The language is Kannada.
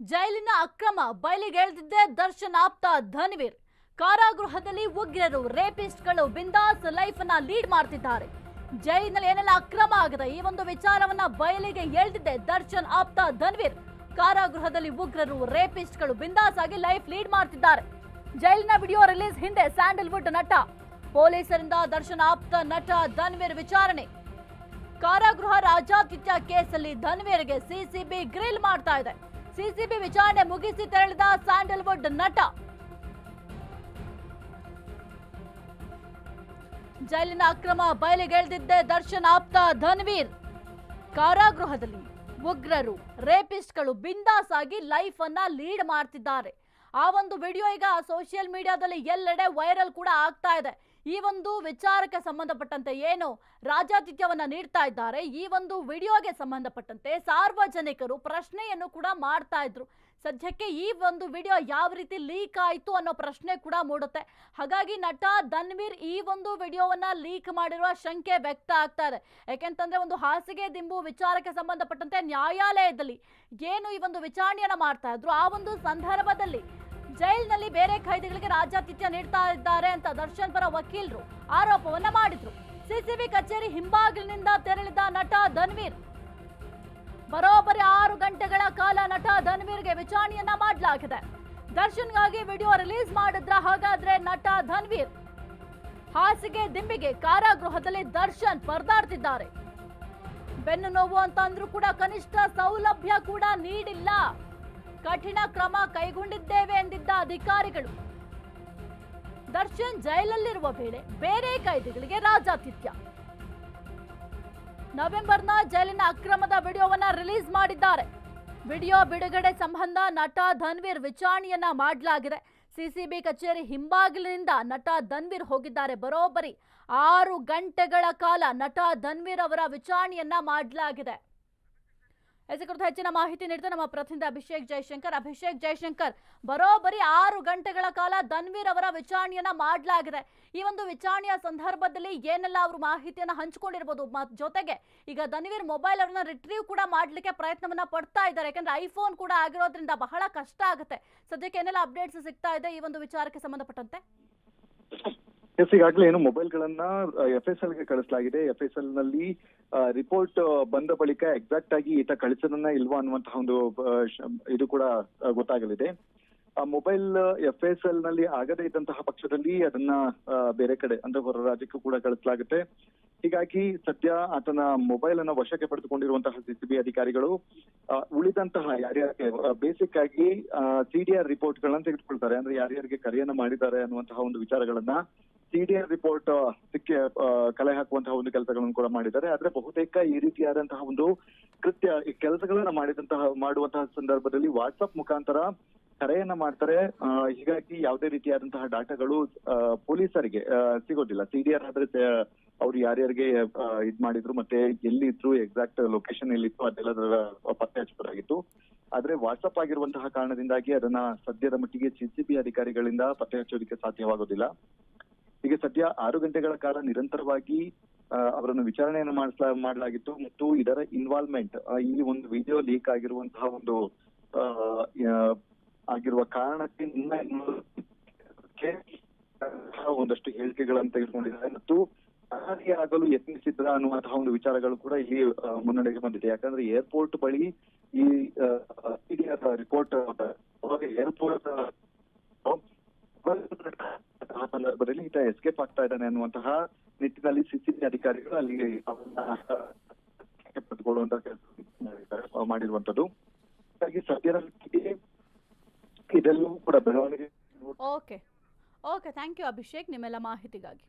ಜೈಲಿನ ಅಕ್ರಮ ಬಯಲಿಗೆಳೆದಿದ್ದೆ ದರ್ಶನ್ ಆಪ್ತ ಧನ್ವೀರ್. ಕಾರಾಗೃಹದಲ್ಲಿ ಉಗ್ರರು ರೇಪಿಸ್ಟ್ಗಳು ಬಿಂದಾಸ್ ಲೈಫ್ ಅನ್ನ ಲೀಡ್ ಮಾಡ್ತಿದ್ದಾರೆ. ಜೈಲಿನಲ್ಲಿ ಏನೆಲ್ಲ ಅಕ್ರಮ ಆಗಿದೆ ಈ ಒಂದು ವಿಚಾರವನ್ನ ಬಯಲಿಗೆ ಎಳೆದಿದ್ದೆ ದರ್ಶನ್ ಆಪ್ತ ಧನ್ವೀರ್. ಕಾರಾಗೃಹದಲ್ಲಿ ಉಗ್ರರು ರೇಪಿಸ್ಟ್ಗಳು ಬಿಂದಾಸ್ ಆಗಿ ಲೈಫ್ ಲೀಡ್ ಮಾಡ್ತಿದ್ದಾರೆ. ಜೈಲಿನ ವಿಡಿಯೋ ರಿಲೀಸ್ ಹಿಂದೆ ಸ್ಯಾಂಡಲ್ವುಡ್ ನಟ ಪೊಲೀಸರಿಂದ ದರ್ಶನ್ ಆಪ್ತ ನಟ ಧನ್ವೀರ್ ವಿಚಾರಣೆ. ಕಾರಾಗೃಹ ರಾಜಾತಿಥ್ಯ ಕೇಸಲ್ಲಿ ಧನ್ವೀರ್ಗೆ ಸಿಸಿಬಿ ಗ್ರಿಲ್ ಮಾಡ್ತಾ ಇದೆ. ಸಿಸಿಬಿ ವಿಚಾರಣೆ ಮುಗಿಸಿ ತೆರಳಿದ ಸ್ಯಾಂಡಲ್ವುಡ್ ನಟ. ಜೈಲಿನ ಅಕ್ರಮ ಬಯಲಿಗೆಳೆದಿದ್ದೆ ದರ್ಶನ್ ಆಪ್ತ ಧನ್ವೀರ್. ಕಾರಾಗೃಹದಲ್ಲಿ ಉಗ್ರರು ರೇಪಿಸ್ಟ್ಗಳು ಬಿಂದಾಸ್ ಆಗಿ ಲೈಫ್ ಅನ್ನ ಲೀಡ್ ಮಾಡ್ತಿದ್ದಾರೆ. ಆ ಒಂದು ವಿಡಿಯೋ ಈಗ ಸೋಷಿಯಲ್ ಮೀಡಿಯಾದಲ್ಲಿ ಎಲ್ಲೆಡೆ ವೈರಲ್ ಕೂಡ ಆಗ್ತಾ ಇದೆ. ಈ ಒಂದು ವಿಚಾರಕ್ಕೆ ಸಂಬಂಧಪಟ್ಟಂತೆ ಏನು ರಾಜಾತಿಥ್ಯವನ್ನ ನೀಡ್ತಾ ಇದ್ದಾರೆ, ಈ ಒಂದು ವಿಡಿಯೋಗೆ ಸಂಬಂಧಪಟ್ಟಂತೆ ಸಾರ್ವಜನಿಕರು ಪ್ರಶ್ನೆಯನ್ನು ಕೂಡ ಮಾಡ್ತಾ ಇದ್ರು. ಸದ್ಯಕ್ಕೆ ಈ ಒಂದು ವಿಡಿಯೋ ಯಾವ ರೀತಿ ಲೀಕ್ ಆಯಿತು ಅನ್ನೋ ಪ್ರಶ್ನೆ ಕೂಡ ಮೂಡುತ್ತೆ. ಹಾಗಾಗಿ ನಟ ಧನ್ವೀರ್ ಈ ಒಂದು ವಿಡಿಯೋವನ್ನ ಲೀಕ್ ಮಾಡಿರುವ ಶಂಕೆ ವ್ಯಕ್ತ ಆಗ್ತಾ ಇದೆ. ಯಾಕೆಂತಂದ್ರೆ ಒಂದು ಹಾಸಿಗೆ ದಿಂಬು ವಿಚಾರಕ್ಕೆ ಸಂಬಂಧಪಟ್ಟಂತೆ ನ್ಯಾಯಾಲಯದಲ್ಲಿ ಏನು ಈ ಒಂದು ವಿಚಾರಣೆಯನ್ನ ಮಾಡ್ತಾ ಇದ್ರು, ಆ ಒಂದು ಸಂದರ್ಭದಲ್ಲಿ ಜೈಲಿನಲ್ಲಿ ಬೇರೆ ಖೈದಿಗಳಿಗೆ ರಾಜಾತಿಥ್ಯ ನೀಡ್ತಾ ಇದ್ದಾರೆ ಅಂತ ದರ್ಶನ್ ಪರ ವಕೀಲರು ಆರೋಪವನ್ನ ಮಾಡಿದ್ರು. ಸಿಸಿಬಿ ಕಚೇರಿ ಹಿಂಬಾಗಿಲಿನಿಂದ ತೆರಳಿದ ನಟ ಧನ್ವೀರ್. ಬರೋಬ್ಬರಿ 6 ಗಂಟೆಗಳ ಕಾಲ ನಟ ಧನ್ವೀರ್ಗೆ ವಿಚಾರಣೆಯನ್ನ ಮಾಡಲಾಗಿದೆ. ದರ್ಶನ್ಗಾಗಿ ವಿಡಿಯೋ ರಿಲೀಸ್ ಮಾಡಿದ್ರ ಹಾಗಾದ್ರೆ ನಟ ಧನ್ವೀರ್? ಹಾಸಿಗೆ ದಿಂಬಿಗೆ ಕಾರಾಗೃಹದಲ್ಲಿ ದರ್ಶನ್ ಪರದಾಡ್ತಿದ್ದಾರೆ. ಬೆನ್ನು ನೋವು ಅಂತ ಅಂದ್ರೂ ಕೂಡ ಕನಿಷ್ಠ ಸೌಲಭ್ಯ ಕೂಡ ನೀಡಿಲ್ಲ. ಕಠಿಣ ಕ್ರಮ ಕೈಗೊಂಡಿದ್ದೇವೆ ಎಂದಿದ್ದ ಅಧಿಕಾರಿಗಳು. ದರ್ಶನ್ ಜೈಲಲ್ಲಿರುವ ವೇಳೆ ಬೇರೆ ಖೈದಿಗಳಿಗೆ ರಾಜಾತಿಥ್ಯ. ನವೆಂಬರ್ನ ಜೈಲಿನ ಅಕ್ರಮದ ವಿಡಿಯೋವನ್ನ ರಿಲೀಸ್ ಮಾಡಿದ್ದಾರೆ. ವಿಡಿಯೋ ಬಿಡುಗಡೆ ಸಂಬಂಧ ನಟ ಧನ್ವೀರ್ ವಿಚಾರಣೆಯನ್ನ ಮಾಡಲಾಗಿದೆ. ಸಿಸಿಬಿ ಕಚೇರಿ ಹಿಂಬಾಗಿಲಿನಿಂದ ನಟ ಧನ್ವೀರ್ ಹೋಗಿದ್ದಾರೆ. ಬರೋಬ್ಬರಿ 6 ಗಂಟೆಗಳ ಕಾಲ ನಟ ಧನ್ವೀರ್ ಅವರ ವಿಚಾರಣೆಯನ್ನ ಮಾಡಲಾಗಿದೆ. ಇದರ ಕುರಿತು ಹೆಚ್ಚಿನ ಮಾಹಿತಿ ನೀಡಿದ ನಮ್ಮ ಪ್ರತಿನಿಧಿ ಅಭಿಷೇಕ್ ಜೈಶಂಕರ್, ಬರೋಬ್ಬರಿ 6 ಗಂಟೆಗಳ ಕಾಲ ಧನ್ವೀರ್ ಅವರ ವಿಚಾರಣೆಯನ್ನ ಮಾಡಲಾಗಿದೆ. ಈ ಒಂದು ವಿಚಾರಣೆಯ ಸಂದರ್ಭದಲ್ಲಿ ಏನೆಲ್ಲ ಅವರು ಮಾಹಿತಿಯನ್ನ ಹಂಚಿಕೊಂಡಿರಬಹುದು, ಜೊತೆಗೆ ಈಗ ಧನ್ವೀರ್ ಮೊಬೈಲ್ ಅವರನ್ನ ರಿಟ್ರೀವ್ ಕೂಡ ಮಾಡ್ಲಿಕ್ಕೆ ಪ್ರಯತ್ನವನ್ನ ಪಡ್ತಾ ಇದ್ದಾರೆ. ಯಾಕಂದ್ರೆ ಐಫೋನ್ ಕೂಡ ಆಗಿರೋದ್ರಿಂದ ಬಹಳ ಕಷ್ಟ ಆಗುತ್ತೆ. ಸದ್ಯಕ್ಕೆ ಏನೆಲ್ಲ ಅಪ್ಡೇಟ್ಸ್ ಸಿಗ್ತಾ ಇದೆ ಈ ಒಂದು ವಿಚಾರಕ್ಕೆ ಸಂಬಂಧಪಟ್ಟಂತೆ? ಈಗಾಗಲೇ ಏನು ಮೊಬೈಲ್ಗಳನ್ನ FSL ಗೆ ಕಳಿಸಲಾಗಿದೆ. FSL ನಲ್ಲಿ ರಿಪೋರ್ಟ್ ಬಂದ ಬಳಿಕ ಎಕ್ಸಾಕ್ಟ್ ಆಗಿ ಈತ ಕಳಿಸೋದನ್ನ ಇಲ್ವಾ ಅನ್ನುವಂತಹ ಒಂದು ಇದು ಕೂಡ ಗೊತ್ತಾಗಲಿದೆ. ಮೊಬೈಲ್ FSL ನಲ್ಲಿ ಆಗದೇ ಇದ್ದಂತಹ ಪಕ್ಷದಲ್ಲಿ ಅದನ್ನ ಬೇರೆ ಕಡೆ ಅಂದ್ರೆ ಹೊರ ರಾಜ್ಯಕ್ಕೂ ಕೂಡ ಕಳಿಸಲಾಗುತ್ತೆ. ಹೀಗಾಗಿ ಸದ್ಯ ಆತನ ಮೊಬೈಲ್ ಅನ್ನ ವಶಕ್ಕೆ ಪಡೆದುಕೊಂಡಿರುವಂತಹ ಸಿಸಿಬಿ ಅಧಿಕಾರಿಗಳು ಉಳಿದಂತಹ ಯಾರ್ಯಾರಿಗೆ ಬೇಸಿಕ್ ಆಗಿ CDR ರಿಪೋರ್ಟ್ ಗಳನ್ನ ತೆಗೆದುಕೊಳ್ತಾರೆ. ಅಂದ್ರೆ ಯಾರ್ಯಾರಿಗೆ ಕರೆಯನ್ನ ಮಾಡಿದ್ದಾರೆ ಅನ್ನುವಂತಹ ಒಂದು ವಿಚಾರಗಳನ್ನ CDR ರಿಪೋರ್ಟ್ ಸಿಕ್ಕಿ ಕಲೆ ಹಾಕುವಂತಹ ಒಂದು ಕೆಲಸಗಳನ್ನು ಕೂಡ ಮಾಡಿದ್ದಾರೆ. ಆದ್ರೆ ಬಹುತೇಕ ಈ ರೀತಿಯಾದಂತಹ ಒಂದು ಕೆಲಸಗಳನ್ನ ಮಾಡುವಂತಹ ಸಂದರ್ಭದಲ್ಲಿ ವಾಟ್ಸ್ಆಪ್ ಮುಖಾಂತರ ಕರೆಯನ್ನ ಮಾಡ್ತಾರೆ. ಹೀಗಾಗಿ ಯಾವುದೇ ರೀತಿಯಾದಂತಹ ಡಾಟಾಗಳು ಪೊಲೀಸರಿಗೆ ಸಿಗೋದಿಲ್ಲ. CDR ಆದ್ರೆ ಅವ್ರು ಯಾರ್ಯಾರಿಗೆ ಇದ್ ಮಾಡಿದ್ರು ಮತ್ತೆ ಎಲ್ಲಿದ್ರು ಎಕ್ಸಾಕ್ಟ್ ಲೊಕೇಶನ್ ಎಲ್ಲಿತ್ತು ಅದೆಲ್ಲ ಪತ್ತೆ ಹಚ್ಚಬಹುದಾಗಿತ್ತು. ಆದ್ರೆ ವಾಟ್ಸ್ಆಪ್ ಆಗಿರುವಂತಹ ಕಾರಣದಿಂದಾಗಿ ಅದನ್ನ ಸದ್ಯದ ಮಟ್ಟಿಗೆ ಸಿಸಿಬಿ ಅಧಿಕಾರಿಗಳಿಂದ ಪತ್ತೆ ಹಚ್ಚೋದಕ್ಕೆ ಸಾಧ್ಯವಾಗೋದಿಲ್ಲ. ಈಗ ಸದ್ಯ 6 ಗಂಟೆಗಳ ಕಾಲ ನಿರಂತರವಾಗಿ ಅವರನ್ನು ವಿಚಾರಣೆಯನ್ನು ಮಾಡಲಾಗಿತ್ತು ಮತ್ತು ಇದರ ಇನ್ವಾಲ್ವ್ಮೆಂಟ್ ಈ ಒಂದು ವಿಡಿಯೋ ಲೀಕ್ ಆಗಿರುವಂತಹ ಒಂದು ಆಗಿರುವ ಕಾರಣಕ್ಕೆ ಒಂದಷ್ಟು ಹೇಳಿಕೆಗಳನ್ನು ತೆಗೆದುಕೊಂಡಿದ್ದಾರೆ ಮತ್ತು ಆಗಲು ಯತ್ನಿಸಿದ್ರ ಅನ್ನುವಂತಹ ಒಂದು ವಿಚಾರಗಳು ಕೂಡ ಇಲ್ಲಿ ಮುನ್ನಡೆಗೆ ಬಂದಿದೆ. ಯಾಕಂದ್ರೆ ಏರ್ಪೋರ್ಟ್ ಬಳಿ ಈ ರಿಪೋರ್ಟ್ ಏರ್ಪೋರ್ಟ್ ಸಂದರ್ಭದಲ್ಲಿ ಈತ ಎಸ್ಕೇಪ್ ಆಗ್ತಾ ಇದ್ದಾನೆ ಅನ್ನುವಂತಹ ನಿಟ್ಟಿನಲ್ಲಿ ಸಿಸಿಬಿ ಅಧಿಕಾರಿಗಳು ಅಲ್ಲಿ ಪಡೆದುಕೊಳ್ಳುವಂತಹ ಕೆಲಸ ಮಾಡಿರುವಂತದ್ದು. ಹಾಗಾಗಿ ಸದ್ಯದ ಇದೆಲ್ಲವೂ ಕೂಡ ಬೆಳವಣಿಗೆ. ಓಕೆ ಥ್ಯಾಂಕ್ ಯು ಅಭಿಷೇಕ್ ನಿಮ್ಮೆಲ್ಲ ಮಾಹಿತಿಗಾಗಿ.